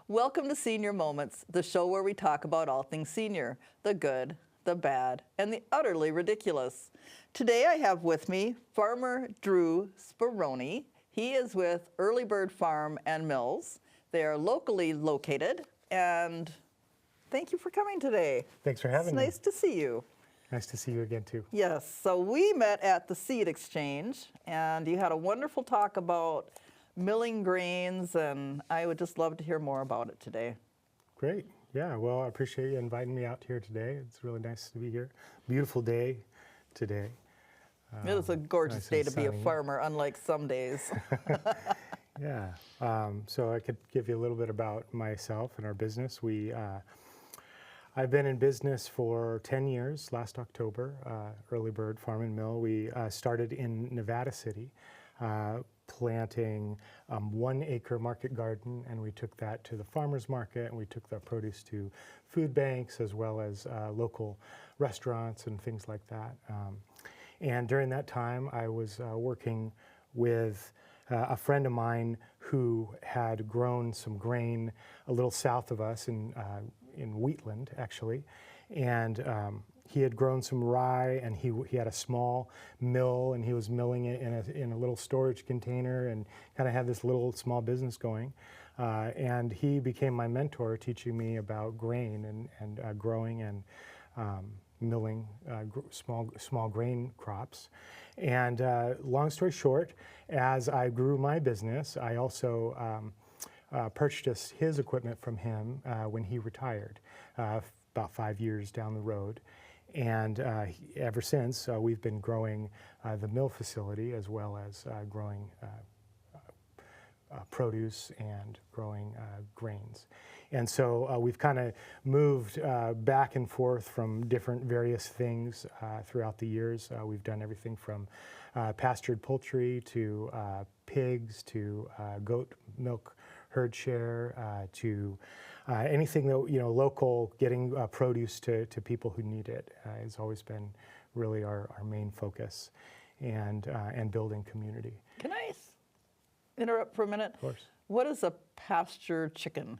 Welcome to Senior Moments, the show where we talk about all things senior, the good, the bad, and the utterly ridiculous. Today I have with me farmer Drew Speroni. He is with Early Bird Farm and Mills. They are locally located, and thank you for coming today. Thanks for having me. It's nice to see you. Nice to see you again, too. Yes, so we met at the Seed Exchange, and you had a wonderful talk about milling grains, and I would just love to hear more about it today. Great. Yeah, well, I appreciate you inviting me out here today. It's really nice to be here. Beautiful day today. It is a gorgeous nice day and to be a sunny. farmer, unlike some days. Yeah. So I could give you a little bit about myself and our business. I've been in business for 10 years, last October, Early Bird Farm and Mill. We started in Nevada City, planting 1 acre market garden, and we took that to the farmer's market, and we took the produce to food banks as well as local restaurants and things like that. And during that time, I was working with a friend of mine who had grown some grain a little south of us in Wheatland, actually, and he had grown some rye, and he had a small mill, and he was milling it in a little storage container, and kind of had this little small business going. And he became my mentor, teaching me about grain and growing and milling small grain crops. And long story short, as I grew my business, I also purchased his equipment from him when he retired, about 5 years down the road. And ever since, we've been growing the mill facility as well as growing produce and growing grains. And so we've kind of moved back and forth from different various things throughout the years. We've done everything from pastured poultry to pigs to goat milk herd share to anything that, local, getting produce to people who need it has always been really our main focus, and building community. Can I interrupt for a minute? Of course. What is a pastured chicken?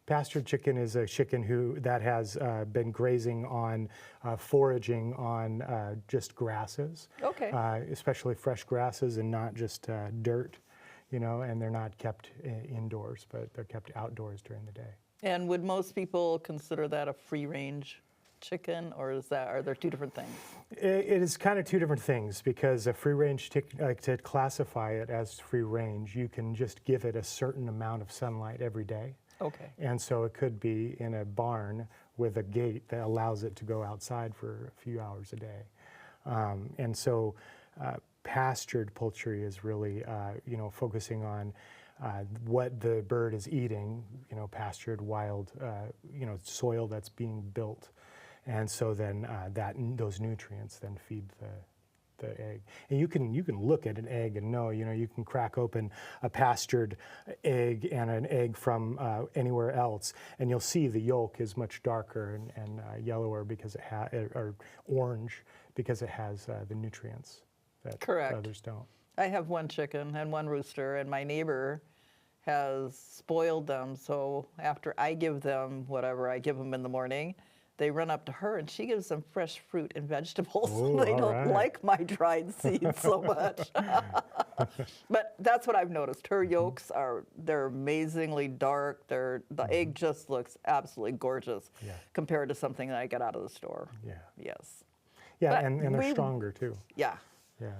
Pastured chicken is a chicken that has been grazing on, foraging on just grasses. Okay. Especially fresh grasses and not just dirt, and they're not kept indoors, but they're kept outdoors during the day. And would most people consider that a free-range chicken, or are there two different things? It is kind of two different things, because a free-range chicken, to classify it as free-range, you can just give it a certain amount of sunlight every day. Okay. And so it could be in a barn with a gate that allows it to go outside for a few hours a day. And so pastured poultry is really, focusing on what the bird is eating, pastured wild, soil that's being built. And so then those nutrients then feed the egg. And you can look at an egg and know, you can crack open a pastured egg and an egg from anywhere else, and you'll see the yolk is much darker and yellower because or orange because it has the nutrients that Correct. Others don't. I have 1 chicken and 1 rooster, and my neighbor has spoiled them, so after I give them whatever I give them in the morning, they run up to her, and she gives them fresh fruit and vegetables. Ooh, They don't right. like my dried seeds so much. But that's what I've noticed. Her yolks they're amazingly dark. The egg just looks absolutely gorgeous compared to something that I get out of the store. Yeah. Yes. Yeah, But and they're stronger too. Yeah. Yeah.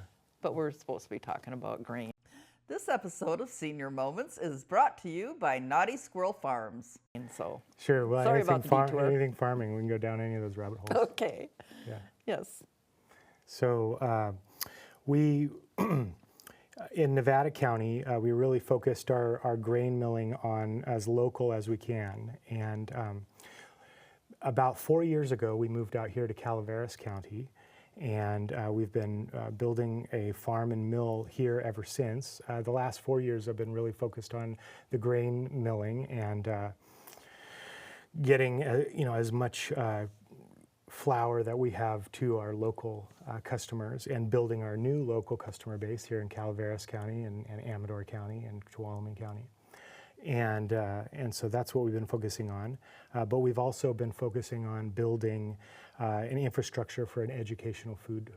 But we're supposed to be talking about grain. This episode of Senior Moments is brought to you by Naughty Squirrel Farms. And so, Sure. Well, sorry about the detour. anything farming, we can go down any of those rabbit holes. Okay. Yeah. Yes. So we, in Nevada County, we really focused our grain milling on as local as we can. And about 4 years ago, we moved out here to Calaveras County. And we've been building a farm and mill here ever since. The last 4 years have been really focused on the grain milling and getting as much flour that we have to our local customers, and building our new local customer base here in Calaveras County and Amador County and Tuolumne County. And so that's what we've been focusing on. But we've also been focusing on building an infrastructure for an educational food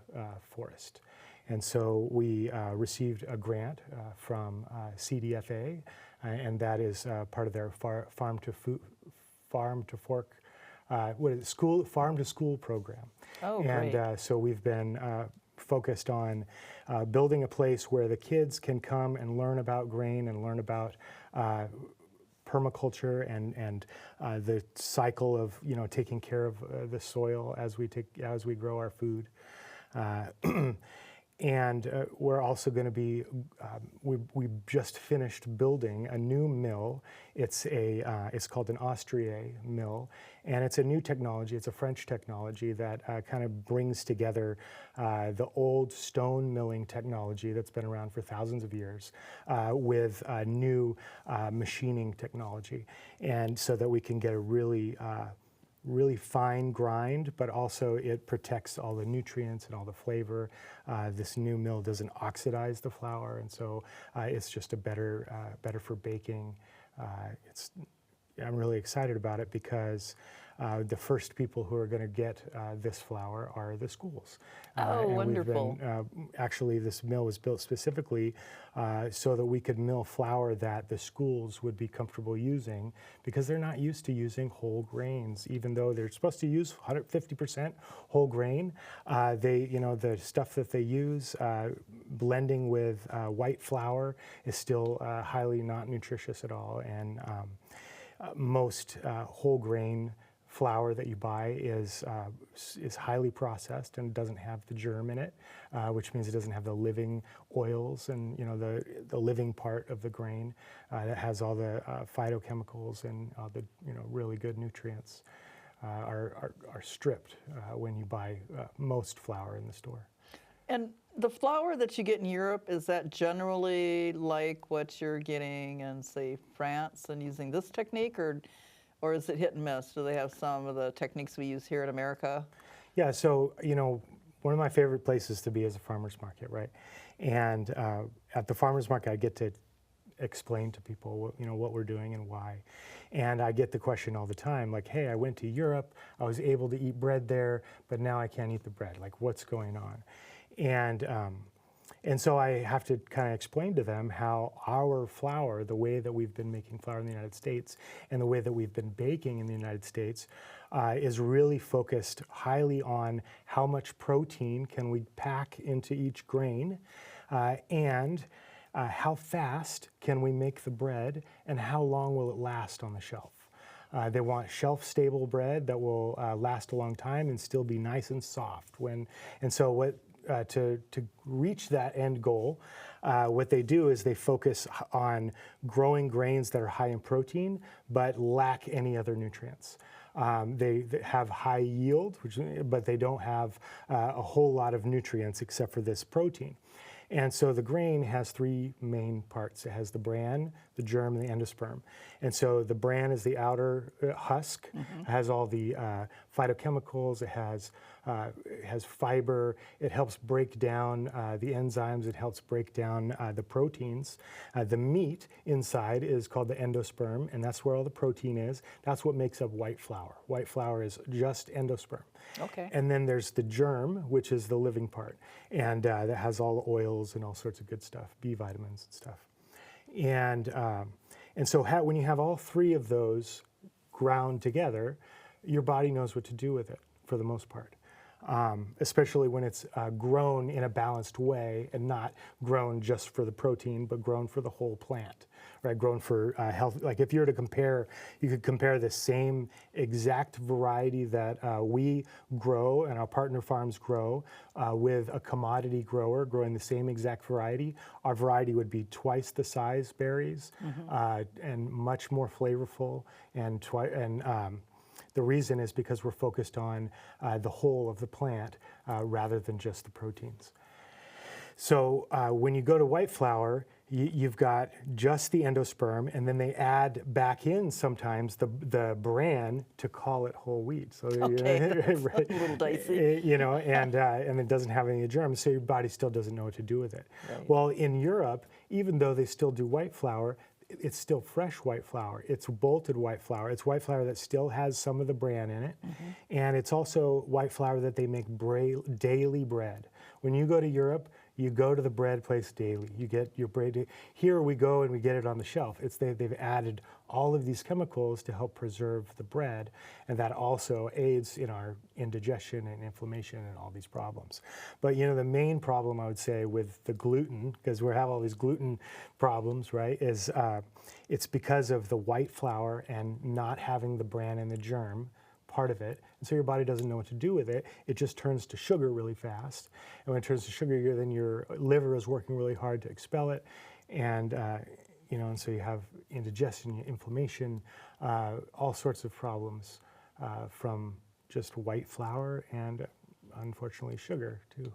forest. And so we received a grant from CDFA, and that is part of their farm to fork, farm to school program. Oh, and great. So we've been focused on building a place where the kids can come and learn about grain and learn about permaculture and the cycle of taking care of the soil as we grow our food. And we're also going to be, we just finished building a new mill. It's called an Austrier mill, and it's a new technology. It's a French technology that kind of brings together the old stone milling technology that's been around for thousands of years with new machining technology, and so that we can get a really fine grind, but also it protects all the nutrients and all the flavor. This new mill doesn't oxidize the flour, and so it's just a better for baking. I'm really excited about it because the first people who are going to get this flour are the schools. Oh, and wonderful. We've been, actually, this mill was built specifically so that we could mill flour that the schools would be comfortable using, because they're not used to using whole grains. Even though they're supposed to use 150% whole grain, the stuff that they use, blending with white flour, is still highly not nutritious at all. And most whole grain flour that you buy is highly processed and doesn't have the germ in it, which means it doesn't have the living oils and the living part of the grain that has all the phytochemicals and all the really good nutrients are stripped when you buy most flour in the store. And the flour that you get in Europe, is that generally like what you're getting in, say, France and using this technique, or is it hit and miss? Do they have some of the techniques we use here in America? Yeah, so, one of my favorite places to be is a farmer's market, right? And at the farmer's market, I get to explain to people, what we're doing and why. And I get the question all the time, like, hey, I went to Europe, I was able to eat bread there, but now I can't eat the bread. Like, what's going on? And so I have to kind of explain to them how our flour, the way that we've been making flour in the United States and the way that we've been baking in the United States is really focused highly on how much protein can we pack into each grain and how fast can we make the bread and how long will it last on the shelf. They want shelf-stable bread that will last a long time and still be nice and soft. To reach that end goal, what they do is they focus on growing grains that are high in protein but lack any other nutrients. They have high yield, but they don't have a whole lot of nutrients except for this protein. And so the grain has three main parts. It has the bran, the germ, and the endosperm. And so the bran is the outer husk. Mm-hmm. It has all the phytochemicals. It has fiber. It helps break down the enzymes. It helps break down the proteins. The meat inside is called the endosperm, and that's where all the protein is. That's what makes up white flour. White flour is just endosperm. Okay. And then there's the germ, which is the living part, and that has all the oils and all sorts of good stuff, B vitamins and stuff. And so when you have all three of those ground together, your body knows what to do with it for the most part. Especially when it's grown in a balanced way and not grown just for the protein, but grown for the whole plant, right? Grown for health. Like if you were to compare, you could compare the same exact variety that we grow and our partner farms grow with a commodity grower growing the same exact variety. Our variety would be twice the size berries, mm-hmm. And much more flavorful the reason is because we're focused on the whole of the plant rather than just the proteins. So when you go to white flour, you've got just the endosperm, and then they add back in sometimes the bran to call it whole wheat. So okay, that's right, a little dicey. And it doesn't have any germs, so your body still doesn't know what to do with it. Right. Well, in Europe, even though they still do white flour, it's still fresh white flour. It's bolted white flour. It's white flour that still has some of the bran in it. And it's also white flour that they make daily bread. When you go to Europe, you go to the bread place daily. You get your bread. Here we go and we get it on the shelf. They've added all of these chemicals to help preserve the bread, and that also aids in our indigestion and inflammation and all these problems. But the main problem, I would say, with the gluten, because we have all these gluten problems, right, is it's because of the white flour and not having the bran and the germ part of it, and so your body doesn't know what to do with it. It just turns to sugar really fast, and when it turns to sugar, then your liver is working really hard to expel it, and and so you have indigestion, inflammation, all sorts of problems from just white flour and unfortunately sugar too.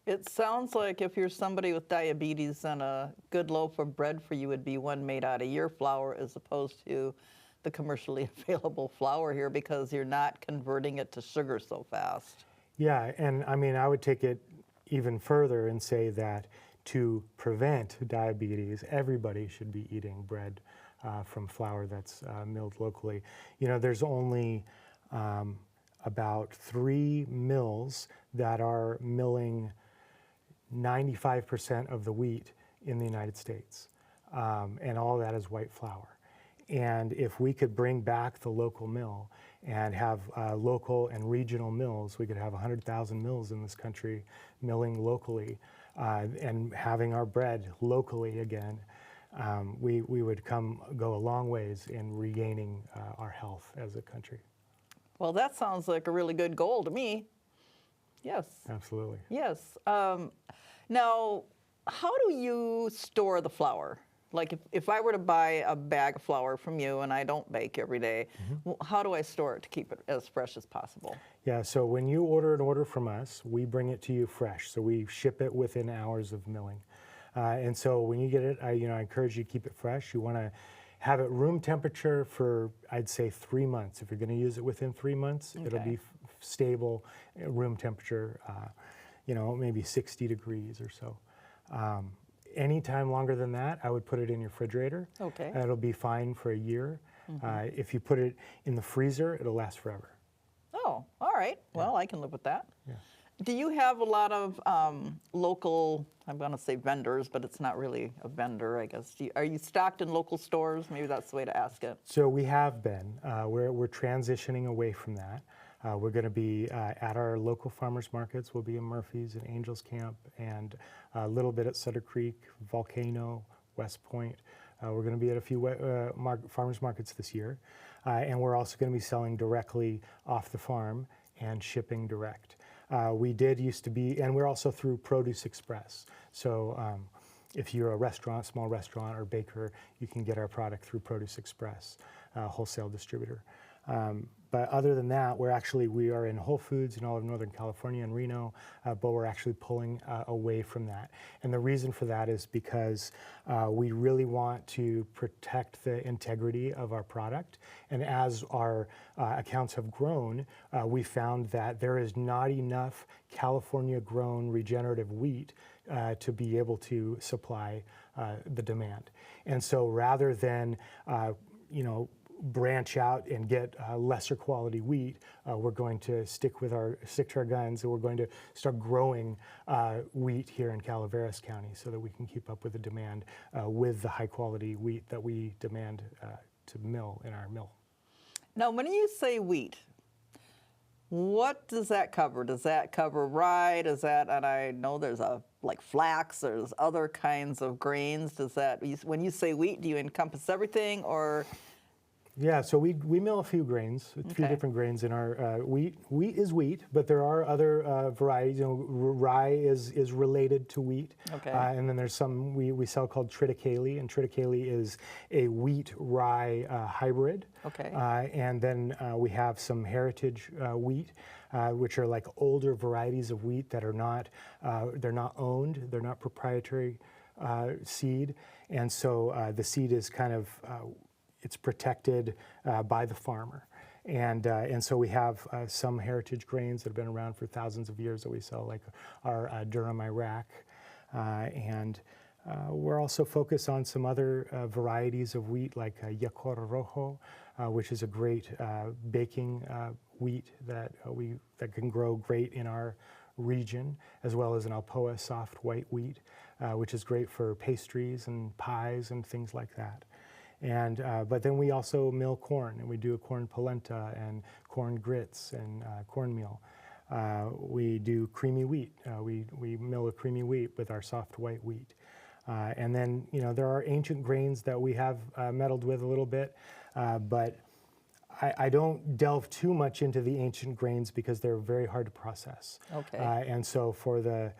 It sounds like if you're somebody with diabetes, then a good loaf of bread for you would be one made out of your flour as opposed to the commercially available flour here, because you're not converting it to sugar so fast. Yeah, and I mean, I would take it even further and say that to prevent diabetes, everybody should be eating bread from flour that's milled locally. There's only about 3 mills that are milling 95% of the wheat in the United States, and all that is white flour. And if we could bring back the local mill and have local and regional mills, we could have 100,000 mills in this country milling locally and having our bread locally again. We would go a long ways in regaining our health as a country. Well, that sounds like a really good goal to me. Yes. Absolutely. Yes. Now, how do you store the flour? Like if I were to buy a bag of flour from you and I don't bake every day, how do I store it to keep it as fresh as possible? Yeah, so when you order an order from us, we bring it to you fresh. So we ship it within hours of milling. And so when you get it, I encourage you to keep it fresh. You want to have it room temperature for, I'd say, 3 months. If you're going to use it within 3 months, it'll be stable room temperature, maybe 60 degrees or so. Anytime longer than that, I would put it in your refrigerator. Okay. It'll be fine for a year. If you put it in the freezer, it'll last forever. Oh, all right. Well, I can live with that. Yeah. Do you have a lot of local, I'm going to say vendors, but it's not really a vendor, I guess. Are you stocked in local stores? Maybe that's the way to ask it. So we have been. We're transitioning away from that. We're going to be at our local farmers markets. We'll be in Murphy's and Angels Camp and a little bit at Sutter Creek, Volcano, West Point. We're going to be at a few farmers markets this year. And we're also going to be selling directly off the farm and shipping direct. We did used to be, and we're also through Produce Express. So if you're a restaurant, small restaurant or baker, you can get our product through Produce Express, wholesale distributor. But other than that, we are in Whole Foods in all of Northern California and Reno, but we're actually pulling away from that. And the reason for that is because we really want to protect the integrity of our product. And as our accounts have grown, we found that there is not enough California-grown regenerative wheat to be able to supply the demand. And so rather than branch out and get lesser quality wheat, we're going to stick to our guns, and we're going to start growing wheat here in Calaveras County so that we can keep up with the demand with the high quality wheat that we demand to mill in our mill. Now, when you say wheat, what does that cover? Does that cover rye? And I know there's like flax, there's other kinds of grains. When you say wheat, do you encompass everything, or? Yeah, so we mill a few grains, a few different grains in our wheat. Wheat is wheat, but there are other varieties. Rye is related to wheat. Okay. And then there's some we sell called triticale, and triticale is a wheat-rye hybrid. Okay. And then we have some heritage wheat, which are like older varieties of wheat that are not, they're not owned, they're not proprietary seed. And so the seed is kind of, it's protected by the farmer. And so we have some heritage grains that have been around for thousands of years that we sell, like our Durham Iraq and We're also focused on some other varieties of wheat like Yacor Rojo, which is a great baking wheat that can grow great in our region, as well as an Alpoa soft white wheat, which is great for pastries and pies and things like that. And but then we also mill corn, and we do a corn polenta and corn grits and cornmeal. We do creamy wheat. We mill a creamy wheat with our soft white wheat. And then, there are ancient grains that we have meddled with a little bit, but I don't delve too much into the ancient grains because they're very hard to process. Okay. And so for the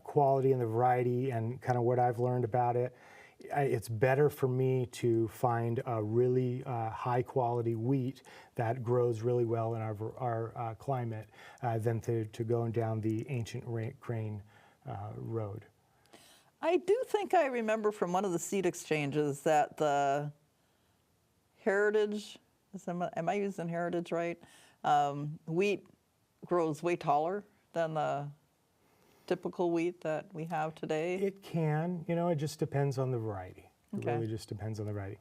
quality and the variety and kind of what I've learned about it, it's better for me to find a really high quality wheat that grows really well in our climate than to go down the ancient grain road. I do think I remember from one of the seed exchanges that the heritage, am I using heritage right? Wheat grows way taller than the typical wheat that we have today. It can, it just depends on the variety. Okay. It really just depends on the variety.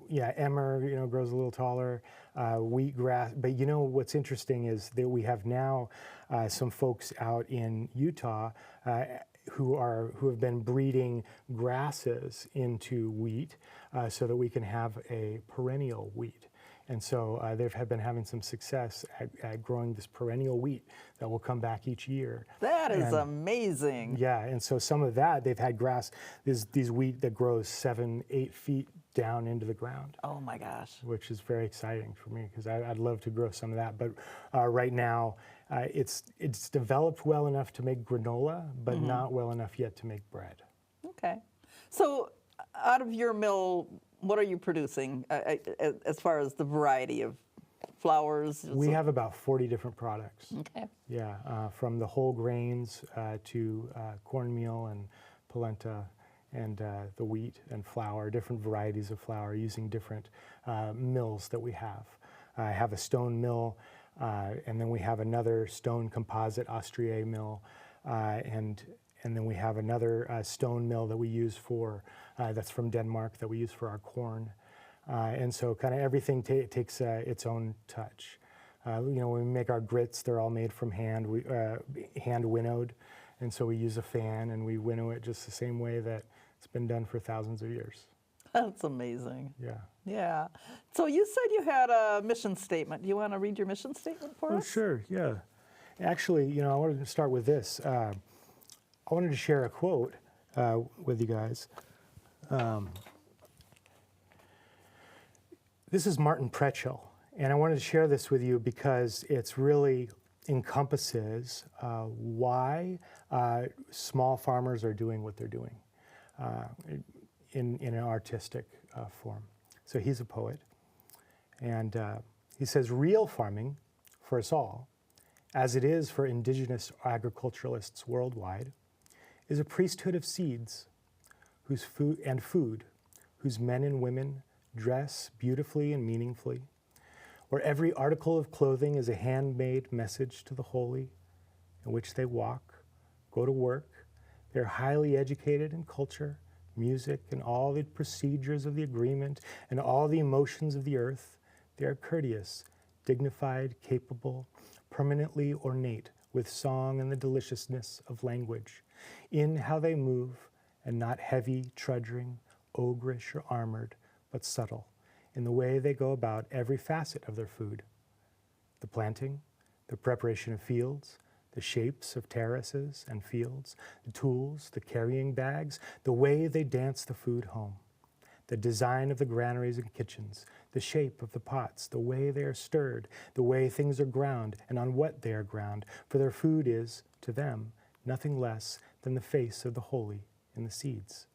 Yeah, emmer, grows a little taller, wheatgrass. But what's interesting is that we have now some folks out in Utah who have been breeding grasses into wheat so that we can have a perennial wheat. And so they've been having some success at growing this perennial wheat that will come back each year. That is amazing. Yeah, and so some of that, they've had grass, these wheat that grows 7-8 feet down into the ground. Oh my gosh. Which is very exciting for me because I'd love to grow some of that. But right now, it's developed well enough to make granola, but not well enough yet to make bread. Okay. So out of your mill, what are you producing as far as the variety of flours? We have about 40 different products. Okay. Yeah, from the whole grains to cornmeal and polenta and the wheat and flour, different varieties of flour using different mills that we have. I have a stone mill, and then we have another stone composite Austrier mill, and then we have another stone mill that we use for, that's from Denmark, that we use for our corn. And so kind of everything takes its own touch. When we make our grits, they're all made from hand winnowed. And so we use a fan and we winnow it just the same way that it's been done for thousands of years. That's amazing. Yeah. Yeah. So you said you had a mission statement. Do you want to read your mission statement for us? Sure, yeah. Actually, I wanted to start with this. I wanted to share a quote with you guys. This is Martin Pretchell, and I wanted to share this with you because it's really encompasses why small farmers are doing what they're doing in an artistic form. So he's a poet, and he says, "Real farming for us all, as it is for indigenous agriculturalists worldwide, is a priesthood of seeds whose food, whose men and women dress beautifully and meaningfully, where every article of clothing is a handmade message to the holy, in which they walk, go to work. They're highly educated in culture, music, and all the procedures of the agreement, and all the emotions of the earth. They are courteous, dignified, capable, permanently ornate with song and the deliciousness of language, in how they move, and not heavy, trudging, ogreish, or armored, but subtle, in the way they go about every facet of their food. The planting, the preparation of fields, the shapes of terraces and fields, the tools, the carrying bags, the way they dance the food home, the design of the granaries and kitchens, the shape of the pots, the way they are stirred, the way things are ground, and on what they are ground, for their food is, to them, nothing less than the face of the holy in the seeds.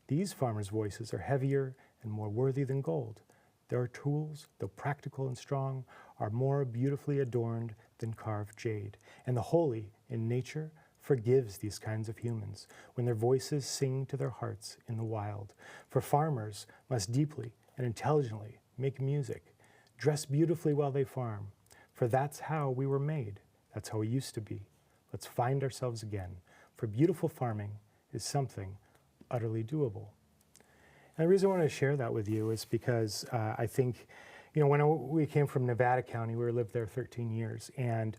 These farmers' voices are heavier and more worthy than gold. Their tools, though practical and strong, are more beautifully adorned than carved jade. And the holy in nature forgives these kinds of humans when their voices sing to their hearts in the wild. For farmers must deeply and intelligently make music, dress beautifully while they farm. For that's how we were made. That's how we used to be. Let's find ourselves again. For beautiful farming is something utterly doable. And the reason I want to share that with you is because I think, when we came from Nevada County, we lived there 13 years, and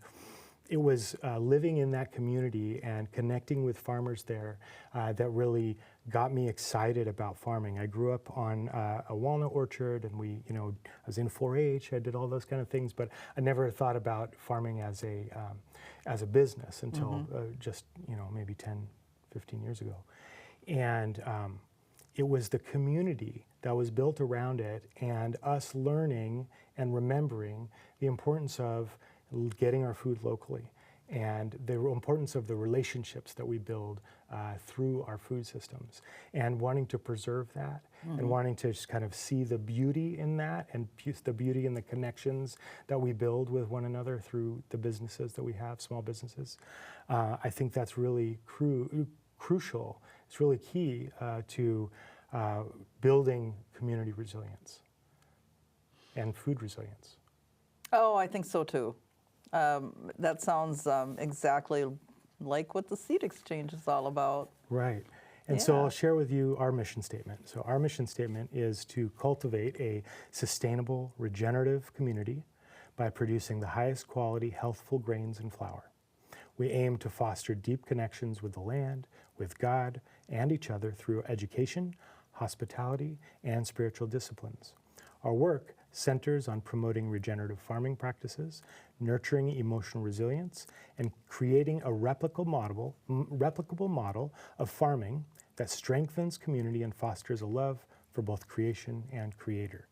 it was living in that community and connecting with farmers there that really got me excited about farming. I grew up on a walnut orchard, and I was in 4-H. I did all those kind of things, but I never thought about farming as a business until just maybe 10, 15 years ago. And it was the community that was built around it, and us learning and remembering the importance of getting our food locally, and the importance of the relationships that we build through our food systems, and wanting to preserve that, and wanting to just kind of see the beauty in that, and the beauty in the connections that we build with one another through the businesses that we have, small businesses. I think that's really crucial. It's really key to building community resilience and food resilience. Oh, I think so too. That sounds exactly like what the seed exchange is all about. Right. And so I'll share with you our mission statement. So our mission statement is to cultivate a sustainable, regenerative community by producing the highest quality, healthful grains and flour. We aim to foster deep connections with the land, with God, and each other through education, hospitality, and spiritual disciplines. Our work centers on promoting regenerative farming practices, nurturing emotional resilience, and creating a replicable model of farming that strengthens community and fosters a love for both creation and creator.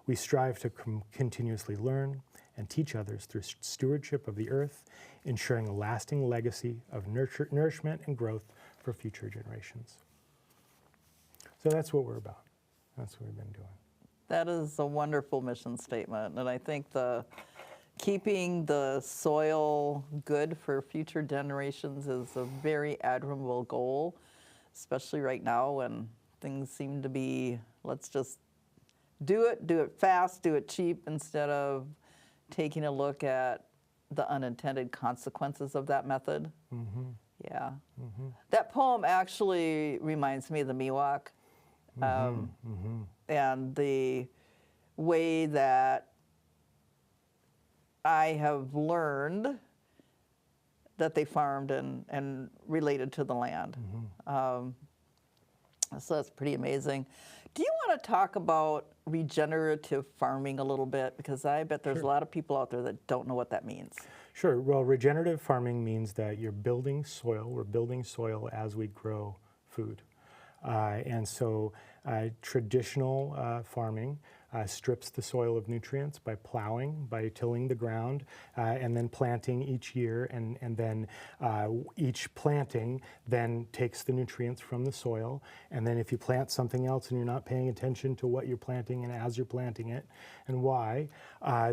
We strive to continuously learn and teach others through stewardship of the earth, ensuring a lasting legacy of nourishment and growth for future generations. So that's what we're about. That's what we've been doing. That is a wonderful mission statement, and I think keeping the soil good for future generations is a very admirable goal, especially right now when things seem to be, let's just do it fast, do it cheap, instead of taking a look at the unintended consequences of that method. Mm-hmm. Yeah. Mm-hmm. That poem actually reminds me of the Miwok. And the way that I have learned that they farmed and related to the land. So that's pretty amazing. Do you want to talk about regenerative farming a little bit? Because I bet there's a lot of people out there that don't know what that means. Sure. Well, regenerative farming means that you're building soil. We're building soil as we grow food. And so traditional farming strips the soil of nutrients by plowing, by tilling the ground, and then planting each year. And then each planting then takes the nutrients from the soil. And then if you plant something else and you're not paying attention to what you're planting and as you're planting it and why,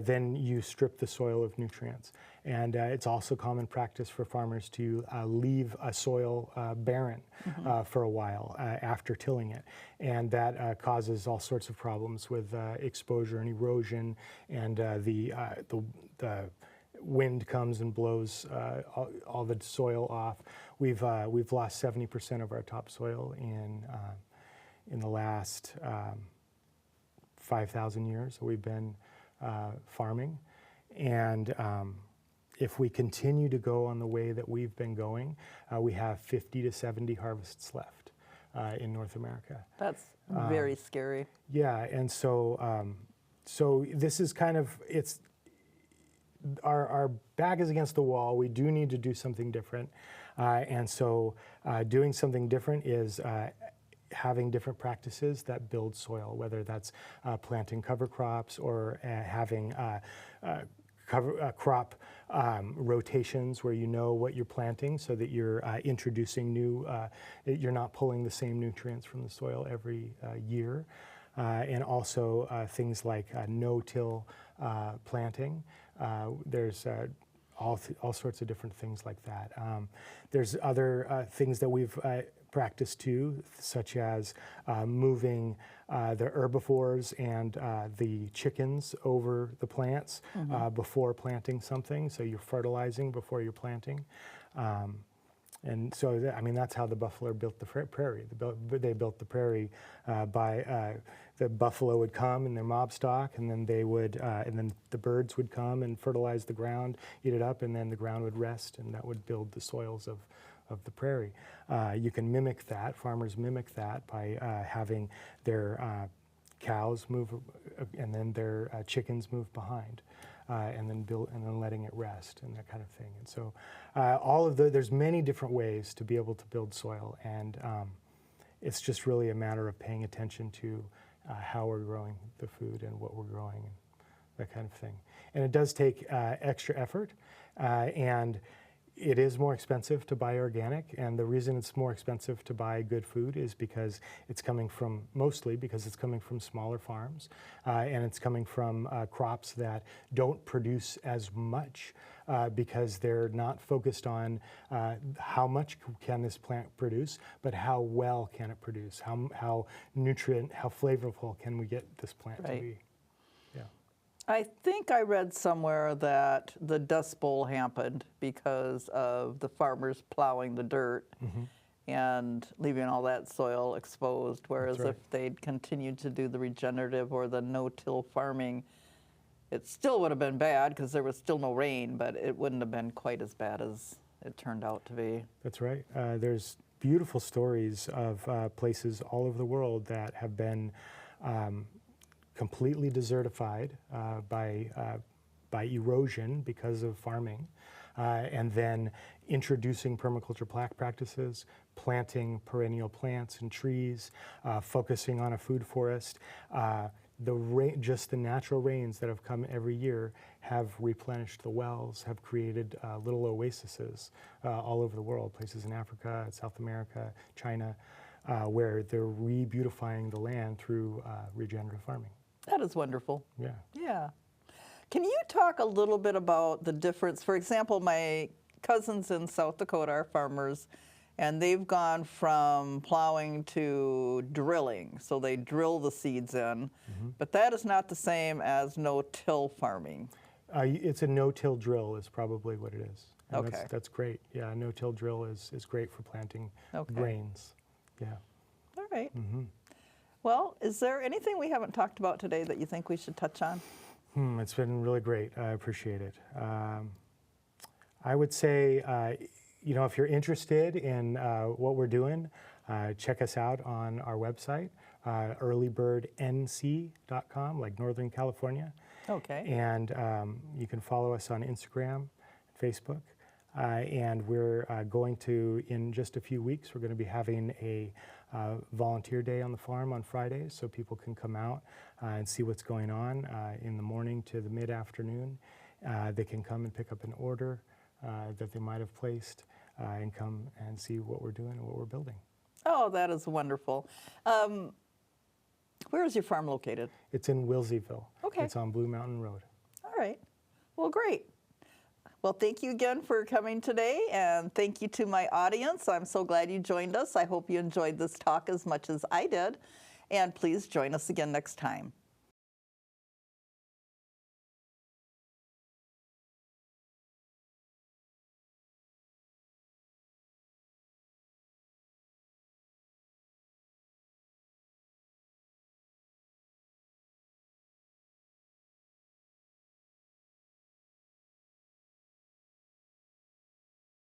then you strip the soil of nutrients. And it's also common practice for farmers to leave a soil barren for a while after tilling it. And that causes all sorts of problems with exposure and erosion, and the wind comes and blows all the soil off. We've lost 70% of our topsoil in the last 5,000 years that we've been farming. And if we continue to go on the way that we've been going, we have 50 to 70 harvests left in North America. That's very scary. Yeah, and so so this is kind of, it's our back is against the wall. We do need to do something different, and so doing something different is having different practices that build soil, whether that's planting cover crops or having crop rotations where you know what you're planting so that you're introducing new, you're not pulling the same nutrients from the soil every year. And also things like no-till planting. There's all sorts of different things like that. There's other things that we've practiced too, such as moving the herbivores and the chickens over the plants before planting something. So you're fertilizing before you're planting. And so, I mean, that's how the buffalo built the prairie. They built the prairie by the buffalo would come in their mob stock, and then and then the birds would come and fertilize the ground, eat it up, and then the ground would rest, and that would build the soils of the prairie. You can mimic that. Farmers mimic that by having their cows move, and then their chickens move behind. And then letting it rest and that kind of thing. And so there's many different ways to be able to build soil, and it's just really a matter of paying attention to how we're growing the food and what we're growing and that kind of thing. And it does take extra effort, and it is more expensive to buy organic, and the reason it's more expensive to buy good food is because mostly because it's coming from smaller farms, and it's coming from crops that don't produce as much because they're not focused on how much can this plant produce, but how well can it produce, how flavorful can we get this plant to be. I think I read somewhere that the Dust Bowl happened because of the farmers plowing the dirt and leaving all that soil exposed, whereas if they'd continued to do the regenerative or the no-till farming, it still would have been bad because there was still no rain, but it wouldn't have been quite as bad as it turned out to be. That's right. There's beautiful stories of places all over the world that have been completely desertified by erosion because of farming, and then introducing permaculture practices, planting perennial plants and trees, focusing on a food forest. Just the natural rains that have come every year have replenished the wells, have created little oases all over the world, places in Africa, South America, China, where they're re-beautifying the land through regenerative farming. That is wonderful. Yeah. Yeah. Can you talk a little bit about the difference? For example, my cousins in South Dakota are farmers, and they've gone from plowing to drilling. So they drill the seeds in, but that is not the same as no-till farming. It's a no-till drill is probably what it is. And Okay. That's great. Yeah, a no-till drill is great for planting grains. Yeah. All right. Well, is there anything we haven't talked about today that you think we should touch on? It's been really great. I appreciate it. I would say, if you're interested in what we're doing, check us out on our website, earlybirdnc.com, like Northern California. Okay. And you can follow us on Instagram, Facebook. And we're going to, in just a few weeks, we're going to be having a volunteer day on the farm on Fridays, so people can come out and see what's going on in the morning to the mid-afternoon. They can come and pick up an order that they might have placed and come and see what we're doing and what we're building. Oh, that is wonderful. Where is your farm located? It's in Wilseyville. Okay. It's on Blue Mountain Road. All right. Well, great. Well, thank you again for coming today, and thank you to my audience. I'm so glad you joined us. I hope you enjoyed this talk as much as I did, and please join us again next time.